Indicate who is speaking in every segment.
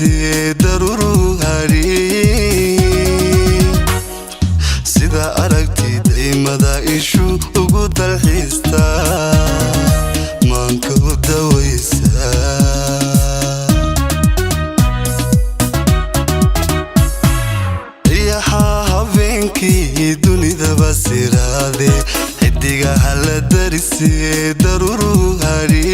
Speaker 1: darisi daruru hari sida aragti daymada ishu ugu dalxiista maanka u dawaysa iyaha habeenkii dunida basiraade xidiga hala darisi daruru hari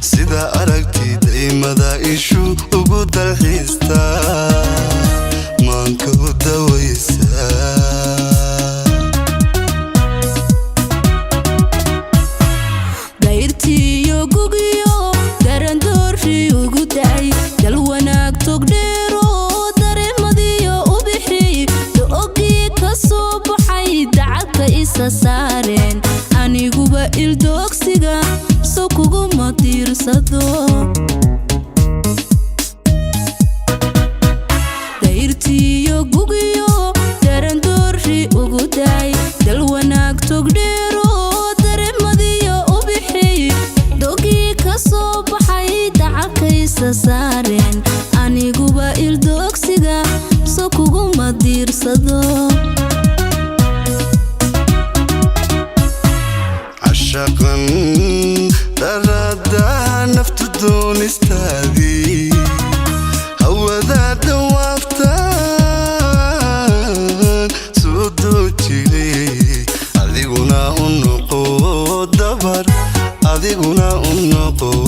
Speaker 1: sida aragti daymada ishu ugu dalxiista maanka u dawaysa
Speaker 2: dayrtiyo gugiyo darandoorshi ugu dacay dal wanaag togdheero dareemadiyo u bixi doogii ka soo baxay dacadka isa saareen aniguba ildoogsiga soo kuguma tiirsado dayrtiyo gugiyo darandoorshi ugu dacay dal wanaag togdheero dareemadiyo u bixi doogii ka soo baxay dacadka isa saareen aniguba ildoogsiga soo kuguma tiirsado
Speaker 1: عشقاً تردها نفط دون استاذي هو ذا دوافتان سودو جيلي أذيقنا النقود دبر أذيقنا النقود